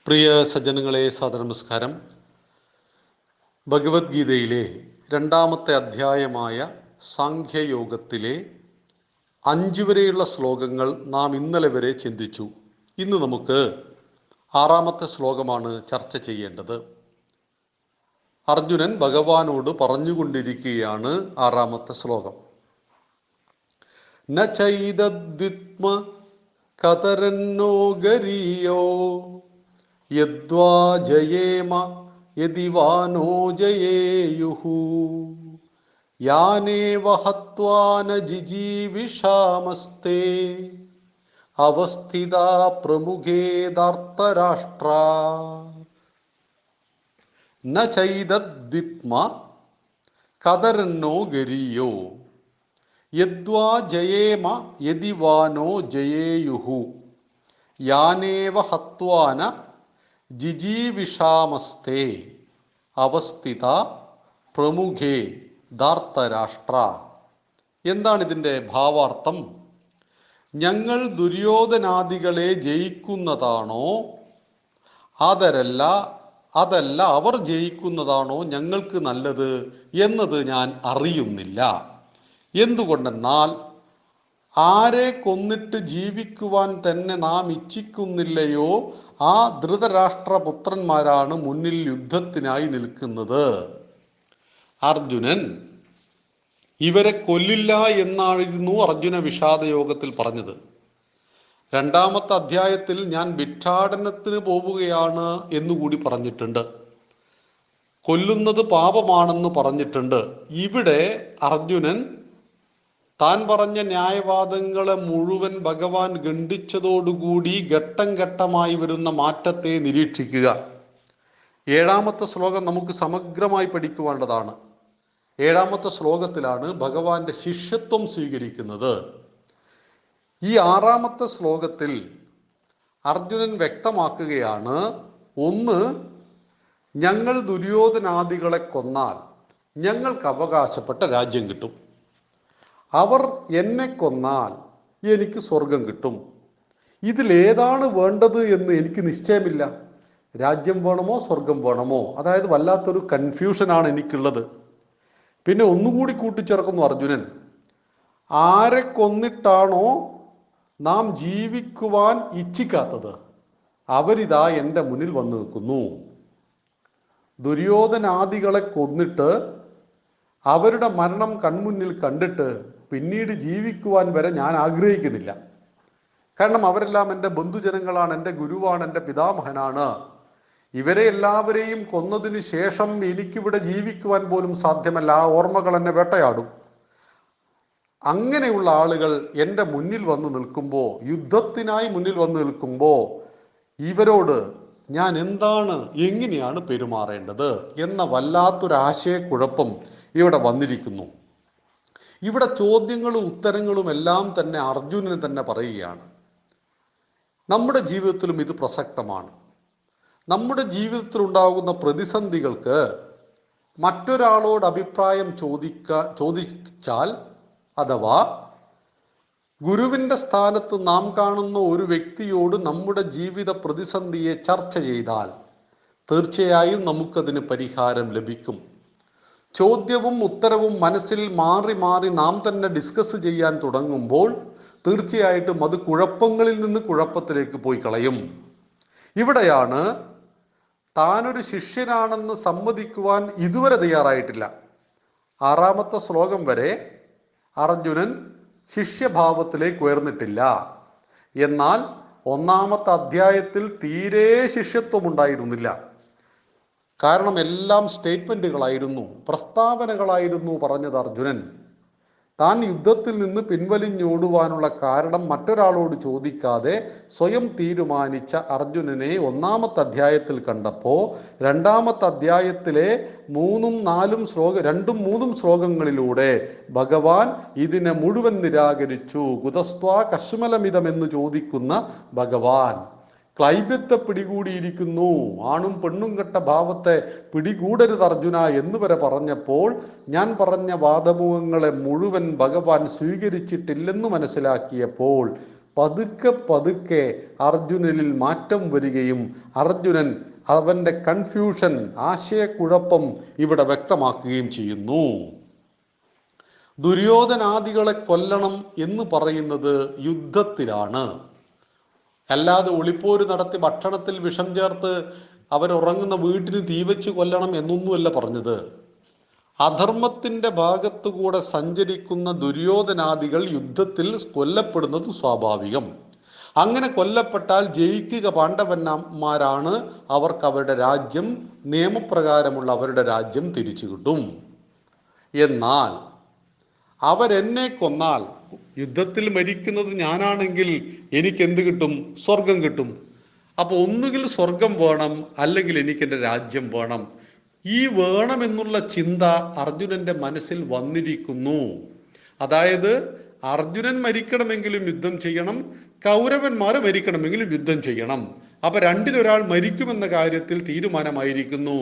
പ്രിയ സജ്ജനങ്ങളെ, നമസ്കാരം. ഭഗവത്ഗീതയിലെ 2ാമത്തെ അധ്യായമായ സാഖ്യയോഗത്തിലെ 5 വരെയുള്ള ശ്ലോകങ്ങൾ നാം ഇന്നലെ വരെ ചിന്തിച്ചു. ഇന്ന് നമുക്ക് 6ാമത്തെ ശ്ലോകമാണ് ചർച്ച ചെയ്യേണ്ടത്. അർജുനൻ ഭഗവാനോട് പറഞ്ഞുകൊണ്ടിരിക്കുകയാണ് 6ാമത്തെ ശ്ലോകം. ന ചൈദദ്വിത്മ കതരന്നോ ഗരീയോ യദ്വാ ജയേമ യദി വാ നോ ജയേയുഃ യാനേവ ഹത്വാ ന ജിജീവിഷാമസ്തേ അവസ്ഥിതാ പ്രമുഖേ ധാർത്തരാഷ്ട്രാ. ന ചൈദദ്വിത്മ കതരന്നോ ഗരീയോ യദ്വാ ജയേമ യദി വാ നോ ജയേയുഃ യാനേവ ഹത്വാ ന ജിജീവിഷാമസ്തേ അവസ്ഥിത പ്രമുഖേ ധാർത്തരാഷ്ട്ര. എന്താണ് ഇതിൻ്റെ ഭാവാർത്ഥം? ഞങ്ങൾ ദുര്യോധനാദികളെ ജയിക്കുന്നതാണോ അതല്ല അവർ ജയിക്കുന്നതാണോ ഞങ്ങൾക്ക് നല്ലത് എന്നത് ഞാൻ അറിയുന്നില്ല. എന്തുകൊണ്ടെന്നാൽ ആരെ കൊന്നിട്ട് ജീവിക്കുവാൻ തന്നെ നാം ഇച്ഛിക്കുന്നില്ലയോ ആ ധൃതരാഷ്ട്രപുത്രന്മാരാണ് മുന്നിൽ യുദ്ധത്തിനായി നിൽക്കുന്നത്. അർജുനൻ ഇവരെ കൊല്ലില്ല എന്നായിരുന്നു അർജുന വിഷാദയോഗത്തിൽ പറഞ്ഞത്. 2ാമത്തെ അധ്യായത്തിൽ ഞാൻ ഭിക്ഷാടനത്തിന് പോവുകയാണ് എന്നുകൂടി പറഞ്ഞിട്ടുണ്ട്. കൊല്ലുന്നത് പാപമാണെന്ന് പറഞ്ഞിട്ടുണ്ട്. ഇവിടെ അർജുനൻ താൻ പറഞ്ഞ ന്യായവാദങ്ങളെ മുഴുവൻ ഭഗവാൻ ഖണ്ഡിച്ചതോടുകൂടി ഘട്ടം ഘട്ടമായി വരുന്ന മാറ്റത്തെ നിരീക്ഷിക്കുക. 7ാമത്തെ ശ്ലോകം നമുക്ക് സമഗ്രമായി പഠിക്കുവാനുള്ളതാണ്. 7ാമത്തെ ശ്ലോകത്തിലാണ് ഭഗവാന്റെ ശിഷ്യത്വം സ്വീകരിക്കുന്നത്. ഈ 6ാമത്തെ ശ്ലോകത്തിൽ അർജുനൻ വ്യക്തമാക്കുകയാണ്, ഒന്ന്, ഞങ്ങൾ ദുര്യോധനാദികളെ കൊന്നാൽ ഞങ്ങൾക്ക് അവകാശപ്പെട്ട രാജ്യം കിട്ടും. അവർ എന്നെ കൊന്നാൽ എനിക്ക് സ്വർഗം കിട്ടും. ഇതിലേതാണ് വേണ്ടത് എന്ന് എനിക്ക് നിശ്ചയമില്ല. രാജ്യം വേണമോ സ്വർഗം വേണമോ? അതായത് വല്ലാത്തൊരു കൺഫ്യൂഷനാണ് എനിക്കുള്ളത്. പിന്നെ ഒന്നുകൂടി കൂട്ടിച്ചേർക്കുന്നു അർജുനൻ, ആരെ കൊന്നിട്ടാണോ നാം ജീവിക്കുവാൻ ഇച്ഛിക്കാത്തത് അവരിതാ എൻ്റെ മുന്നിൽ വന്നു നിൽക്കുന്നു. ദുര്യോധനാദികളെ കൊന്നിട്ട് അവരുടെ മരണം കൺമുന്നിൽ കണ്ടിട്ട് പിന്നീട് ജീവിക്കുവാൻ വരെ ഞാൻ ആഗ്രഹിക്കുന്നില്ല. കാരണം അവരെല്ലാം എൻ്റെ ബന്ധുജനങ്ങളാണ്, എൻ്റെ ഗുരുവാണ്, എൻ്റെ പിതാമഹനാണ്. ഇവരെ എല്ലാവരെയും കൊന്നതിന് ശേഷം എനിക്കിവിടെ ജീവിക്കുവാൻ പോലും സാധ്യമല്ല. ആ ഓർമ്മകൾ എന്നെ വേട്ടയാടും. അങ്ങനെയുള്ള ആളുകൾ എൻ്റെ മുന്നിൽ വന്ന് നിൽക്കുമ്പോൾ, യുദ്ധത്തിനായി മുന്നിൽ വന്ന് നിൽക്കുമ്പോൾ ഇവരോട് ഞാൻ എങ്ങനെയാണ് പെരുമാറേണ്ടത് എന്ന വല്ലാത്തൊരു ആശയക്കുഴപ്പം ഇവിടെ വന്നിരിക്കുന്നു. ഇവിടെ ചോദ്യങ്ങളും ഉത്തരങ്ങളും എല്ലാം തന്നെ അർജുനന് തന്നെ പറയുകയാണ്. നമ്മുടെ ജീവിതത്തിലും ഇത് പ്രസക്തമാണ്. നമ്മുടെ ജീവിതത്തിൽ ഉണ്ടാകുന്ന പ്രതിസന്ധികൾക്ക് മറ്റൊരാളോട് അഭിപ്രായം ചോദിച്ചാൽ, അഥവാ ഗുരുവിൻ്റെ സ്ഥാനത്ത് നാം കാണുന്ന ഒരു വ്യക്തിയോട് നമ്മുടെ ജീവിത പ്രതിസന്ധിയെ ചർച്ച ചെയ്താൽ തീർച്ചയായും നമുക്കതിന് പരിഹാരം ലഭിക്കും. ചോദ്യവും ഉത്തരവും മനസ്സിൽ മാറി മാറി നാം തന്നെ ഡിസ്കസ് ചെയ്യാൻ തുടങ്ങുമ്പോൾ തീർച്ചയായിട്ടും അത് കുഴപ്പങ്ങളിൽ നിന്ന് കുഴപ്പത്തിലേക്ക് പോയി കളയും. ഇവിടെയാണ് താനൊരു ശിഷ്യനാണെന്ന് സമ്മതിക്കുവാൻ ഇതുവരെ തയ്യാറായിട്ടില്ല. 6ാമത്തെ ശ്ലോകം വരെ അർജുനൻ ശിഷ്യഭാവത്തിലേക്ക് ഉയർന്നിട്ടില്ല. എന്നാൽ 1ാമത്തെ അധ്യായത്തിൽ തീരെ ശിഷ്യത്വം ഉണ്ടായിരുന്നില്ല. കാരണം എല്ലാം സ്റ്റേറ്റ്മെന്റുകളായിരുന്നു, പ്രസ്താവനകളായിരുന്നു പറഞ്ഞത് അർജുനൻ. താൻ യുദ്ധത്തിൽ നിന്ന് പിൻവലിഞ്ഞോടുവാനുള്ള കാരണം മറ്റൊരാളോട് ചോദിക്കാതെ സ്വയം തീരുമാനിച്ച അർജുനനെ 1ാമത്തെ അധ്യായത്തിൽ കണ്ടപ്പോൾ 2ാമത്തെ അധ്യായത്തിലെ 2ഉം 3ഉം ശ്ലോകങ്ങളിലൂടെ ഭഗവാൻ ഇതിനെ മുഴുവൻ നിരാകരിച്ചു. കുതസ്ത്വാ കശ്മലമിതം എന്ന് ചോദിക്കുന്ന ഭഗവാൻ ക്ലൈബ്യത്തെ പിടികൂടിയിരിക്കുന്നു. ആണും പെണ്ണും കെട്ട ഭാവത്തെ പിടികൂടരുത് അർജുന എന്ന് വരെ പറഞ്ഞപ്പോൾ ഞാൻ പറഞ്ഞ വാദമുഖങ്ങളെ മുഴുവൻ ഭഗവാൻ സ്വീകരിച്ചിട്ടില്ലെന്ന് മനസ്സിലാക്കിയപ്പോൾ പതുക്കെ പതുക്കെ അർജുനനിൽ മാറ്റം വരികയും അർജുനൻ അവൻ്റെ കൺഫ്യൂഷൻ, ആശയക്കുഴപ്പം ഇവിടെ വ്യക്തമാക്കുകയും ചെയ്യുന്നു. ദുര്യോധനാദികളെ കൊല്ലണം എന്ന് പറയുന്നത് യുദ്ധത്തിലാണ്. അല്ലാതെ ഒളിപ്പോര് നടത്തി ഭക്ഷണത്തിൽ വിഷം ചേർത്ത് അവരുറങ്ങുന്ന വീട്ടിന് തീവച്ച് കൊല്ലണം എന്നൊന്നുമല്ല പറഞ്ഞത്. അധർമ്മത്തിന്റെ ഭാഗത്തുകൂടെ സഞ്ചരിക്കുന്ന ദുര്യോധനാദികൾ യുദ്ധത്തിൽ കൊല്ലപ്പെടുന്നത് സ്വാഭാവികം. അങ്ങനെ കൊല്ലപ്പെട്ടാൽ ജയിക്കുക പാണ്ഡവന്മാരാണ്. അവർക്ക് അവരുടെ രാജ്യം, നിയമപ്രകാരമുള്ള അവരുടെ രാജ്യം തിരിച്ചു കിട്ടും. എന്നാൽ അവരെന്നെ കൊന്നാൽ, യുദ്ധത്തിൽ മരിക്കുന്നത് ഞാനാണെങ്കിൽ എനിക്ക് എന്ത് കിട്ടും? സ്വർഗം കിട്ടും. അപ്പൊ ഒന്നുകിൽ സ്വർഗം വേണം, അല്ലെങ്കിൽ എനിക്ക് എൻ്റെ രാജ്യം വേണം. ഈ വേണമെന്നുള്ള ചിന്ത അർജുനന്റെ മനസ്സിൽ വന്നിരിക്കുന്നു. അതായത് അർജുനൻ മരിക്കണമെങ്കിലും യുദ്ധം ചെയ്യണം, കൗരവന്മാർ മരിക്കണമെങ്കിലും യുദ്ധം ചെയ്യണം. അപ്പൊ രണ്ടിലൊരാൾ മരിക്കുമെന്ന കാര്യത്തിൽ തീരുമാനമായിരിക്കുന്നു.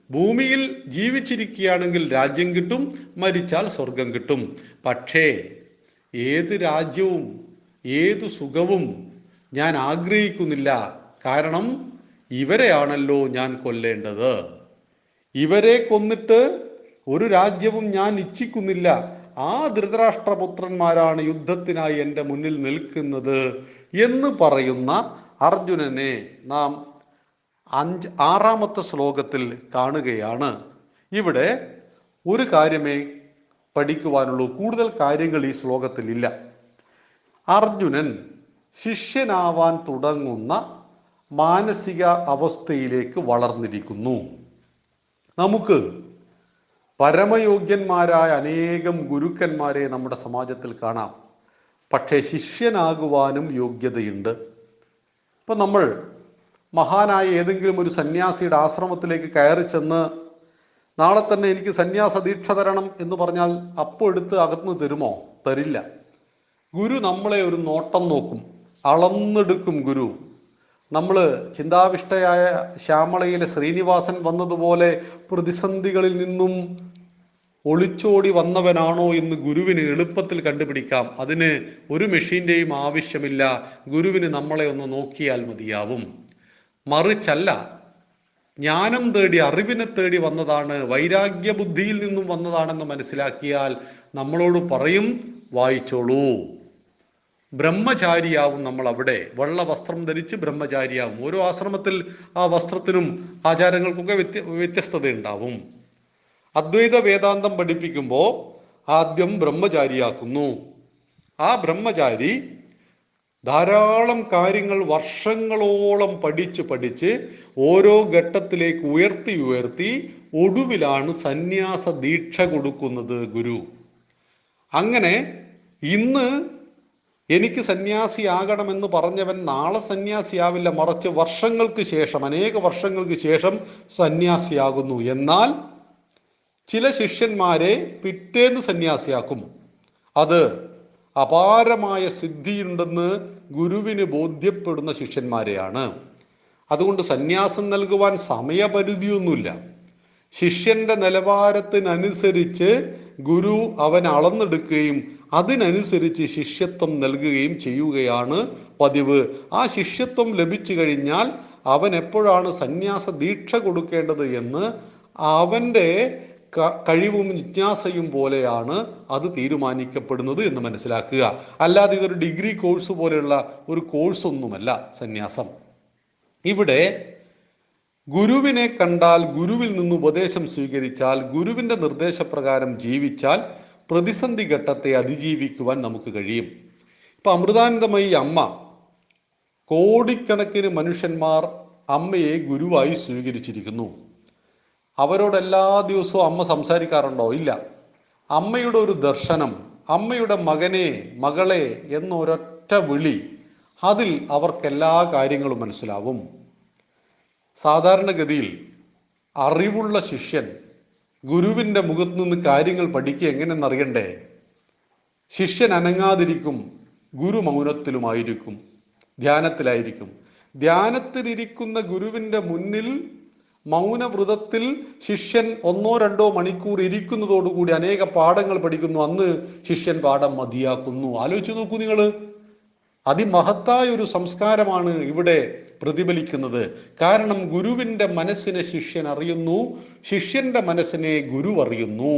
ഭൂമിയിൽ ജീവിച്ചിരിക്കുകയാണെങ്കിൽ രാജ്യം കിട്ടും, മരിച്ചാൽ സ്വർഗം കിട്ടും. പക്ഷേ ഏത് രാജ്യവും ഏതു സുഖവും ഞാൻ ആഗ്രഹിക്കുന്നില്ല. കാരണം ഇവരെയാണല്ലോ ഞാൻ കൊല്ലേണ്ടത്. ഇവരെ കൊന്നിട്ട് ഒരു രാജ്യവും ഞാൻ ഇച്ഛിക്കുന്നില്ല. ആ ധൃതരാഷ്ട്രപുത്രന്മാരാണ് യുദ്ധത്തിനായി എൻ്റെ മുന്നിൽ നിൽക്കുന്നത് എന്ന് പറയുന്ന അർജുനനെ നാം 6-ാമത്തെ ശ്ലോകത്തിൽ കാണുകയാണ്. ഇവിടെ ഒരു കാര്യമേ പഠിക്കുവാനുള്ളൂ, കൂടുതൽ കാര്യങ്ങൾ ഈ ശ്ലോകത്തിൽ ഇല്ല. അർജുനൻ ശിഷ്യനാവാൻ തുടങ്ങുന്ന മാനസിക അവസ്ഥയിലേക്ക് വളർന്നിരിക്കുന്നു. നമുക്ക് പരമയോഗ്യന്മാരായ അനേകം ഗുരുക്കന്മാരെ നമ്മുടെ സമാജത്തിൽ കാണാം. പക്ഷേ ശിഷ്യനാകുവാനും യോഗ്യതയുണ്ട്. ഇപ്പം നമ്മൾ മഹാനായ ഏതെങ്കിലും ഒരു സന്യാസിയുടെ ആശ്രമത്തിലേക്ക് കയറി ചെന്ന് നാളെ തന്നെ എനിക്ക് സന്യാസ ദീക്ഷ തരണം എന്ന് പറഞ്ഞാൽ അപ്പോൾ എടുത്ത് അകത്തുനിന്ന് തരുമോ? തരില്ല. ഗുരു നമ്മളെ ഒരു നോട്ടം നോക്കും, അളന്നെടുക്കും ഗുരു. നമ്മൾ ചിന്താവിഷ്ടയായ ശ്യാമളയിലെ ശ്രീനിവാസൻ വന്നതുപോലെ പ്രതിസന്ധികളിൽ നിന്നും ഒളിച്ചോടി വന്നവനാണോ എന്ന് ഗുരുവിന് എളുപ്പത്തിൽ കണ്ടുപിടിക്കാം. അതിന് ഒരു മെഷീൻ്റെയും ആവശ്യമില്ല. ഗുരുവിന് നമ്മളെ ഒന്ന് നോക്കിയാൽ മതിയാവും. മറിച്ചല്ല, ജ്ഞാനം തേടി, അറിവിനെ തേടി വന്നതാണ്, വൈരാഗ്യ ബുദ്ധിയിൽ നിന്നും വന്നതാണെന്ന് മനസ്സിലാക്കിയാൽ നമ്മളോട് പറയും, വായിച്ചോളൂ. ബ്രഹ്മചാരിയാവും നമ്മൾ അവിടെ. വെള്ള വസ്ത്രം ധരിച്ച് ബ്രഹ്മചാരിയാവും. ഓരോ ആശ്രമത്തിൽ ആ വസ്ത്രത്തിനും ആചാരങ്ങൾക്കൊക്കെ വ്യത്യസ്തത ഉണ്ടാവും. അദ്വൈത വേദാന്തം പഠിപ്പിക്കുമ്പോൾ ആദ്യം ബ്രഹ്മചാരിയാക്കുന്നു. ആ ബ്രഹ്മചാരി ധാരാളം കാര്യങ്ങൾ വർഷങ്ങളോളം പഠിച്ച് ഓരോ ഘട്ടത്തിലേക്ക് ഉയർത്തി ഒടുവിലാണ് സന്യാസ ദീക്ഷ കൊടുക്കുന്നത് ഗുരു. അങ്ങനെ ഇന്ന് എനിക്ക് സന്യാസിയാകണമെന്ന് പറഞ്ഞവൻ നാളെ സന്യാസിയാവില്ല, മറിച്ച് വർഷങ്ങൾക്ക് ശേഷം, അനേക വർഷങ്ങൾക്ക് ശേഷം സന്യാസിയാകുന്നു. എന്നാൽ ചില ശിഷ്യന്മാരെ പിറ്റേന്ന് സന്യാസിയാക്കും. അത് അപാരമായ സിദ്ധിയുണ്ടെന്ന് ഗുരുവിന് ബോധ്യപ്പെടുന്ന ശിഷ്യന്മാരെയാണ്. അതുകൊണ്ട് സന്യാസം നൽകുവാൻ സമയപരിധിയൊന്നുമില്ല. ശിഷ്യന്റെ നിലവാരത്തിനനുസരിച്ച് ഗുരു അവൻ അളന്നെടുക്കുകയും അതിനനുസരിച്ച് ശിഷ്യത്വം നൽകുകയും ചെയ്യുകയാണ് പതിവ്. ആ ശിഷ്യത്വം ലഭിച്ചു കഴിഞ്ഞാൽ അവൻ എപ്പോഴാണ് സന്യാസ ദീക്ഷ കൊടുക്കേണ്ടത് എന്ന് അവൻ്റെ കഴിവും ജിജ്ഞാസയും പോലെയാണ് അത് തീരുമാനിക്കപ്പെടുന്നത് എന്ന് മനസ്സിലാക്കുക. അല്ലാതെ ഇതൊരു ഡിഗ്രി കോഴ്സ് പോലെയുള്ള ഒരു കോഴ്സൊന്നുമല്ല സന്യാസം. ഇവിടെ ഗുരുവിനെ കണ്ടാൽ, ഗുരുവിൽ നിന്ന് ഉപദേശം സ്വീകരിച്ചാൽ, ഗുരുവിൻ്റെ നിർദ്ദേശപ്രകാരം ജീവിച്ചാൽ പ്രതിസന്ധി ഘട്ടത്തെ അതിജീവിക്കുവാൻ നമുക്ക് കഴിയും. ഇപ്പം അമൃതാനന്ദമയി അമ്മ, കോടിക്കണക്കിന് മനുഷ്യന്മാർ അമ്മയെ ഗുരുവായി സ്വീകരിച്ചിരിക്കുന്നു. അവരോട് എല്ലാ ദിവസവും അമ്മ സംസാരിക്കാറുണ്ടോ? ഇല്ല. അമ്മയുടെ ഒരു ദർശനം, അമ്മയുടെ മകനെ, മകളെ എന്നൊരൊറ്റ വിളി, അതിൽ അവർക്കെല്ലാ കാര്യങ്ങളും മനസ്സിലാവും. സാധാരണഗതിയിൽ അറിവുള്ള ശിഷ്യൻ ഗുരുവിൻ്റെ മുഖത്ത് നിന്ന് കാര്യങ്ങൾ പഠിക്കുക എങ്ങനെയെന്നറിയണ്ടേ? ശിഷ്യൻ അനങ്ങാതിരിക്കും, ഗുരു മൗനത്തിലുമായിരിക്കും, ധ്യാനത്തിലായിരിക്കും. ധ്യാനത്തിലിരിക്കുന്ന ഗുരുവിൻ്റെ മുന്നിൽ മൗനവ്രതത്തിൽ ശിഷ്യൻ 1-2 മണിക്കൂർ ഇരിക്കുന്നതോടുകൂടി അനേക പാഠങ്ങൾ പഠിക്കുന്നു. അന്ന് ശിഷ്യൻ പാഠം മതിയാക്കുന്നു. ആലോചിച്ച് നോക്കൂ നിങ്ങൾ. അതിമഹത്തായ ഒരു സംസ്കാരമാണ് ഇവിടെ പ്രതിഫലിക്കുന്നത്. കാരണം ഗുരുവിൻ്റെ മനസ്സിനെ ശിഷ്യൻ അറിയുന്നു, ശിഷ്യന്റെ മനസ്സിനെ ഗുരു അറിയുന്നു.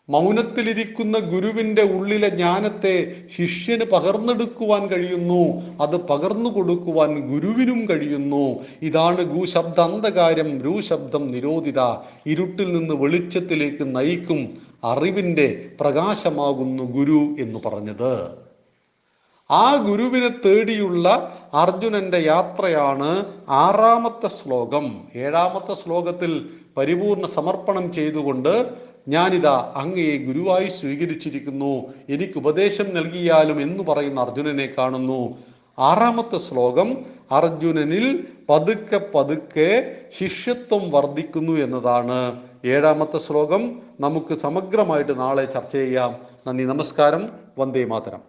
മൗനത്തിലിരിക്കുന്ന ഗുരുവിൻ്റെ ഉള്ളിലെ ജ്ഞാനത്തെ ശിഷ്യന് പകർന്നെടുക്കുവാൻ കഴിയുന്നു, അത് പകർന്നു കൊടുക്കുവാൻ ഗുരുവിനും കഴിയുന്നു. ഇതാണ് ഗുശബ്ദാന്തകാരം രൂശബ്ദം നിരോധിത, ഇരുട്ടിൽ നിന്ന് വെളിച്ചത്തിലേക്ക് നയിക്കും അറിവിൻ്റെ പ്രകാശമാകുന്നു ഗുരു എന്ന് പറഞ്ഞത്. ആ ഗുരുവിനെ തേടിയുള്ള അർജുനന്റെ യാത്രയാണ് 6-ാമത്തെ ശ്ലോകം. 7-ാമത്തെ ശ്ലോകത്തിൽ പരിപൂർണ സമർപ്പണം ചെയ്തുകൊണ്ട് ഞാനിതാ അങ്ങയെ ഗുരുവായി സ്വീകരിച്ചിരിക്കുന്നു, എനിക്ക് ഉപദേശം നൽകിയാലും എന്ന് പറയുന്ന അർജുനനെ കാണുന്നു. 6-ാമത്തെ ശ്ലോകം അർജുനനിൽ പതുക്കെ പതുക്കെ ശിഷ്യത്വം വർദ്ധിക്കുന്നു എന്നതാണ്. 7-ാമത്തെ ശ്ലോകം നമുക്ക് സമഗ്രമായിട്ട് നാളെ ചർച്ച ചെയ്യാം. നന്ദി, നമസ്കാരം. വന്ദേ മാതരം.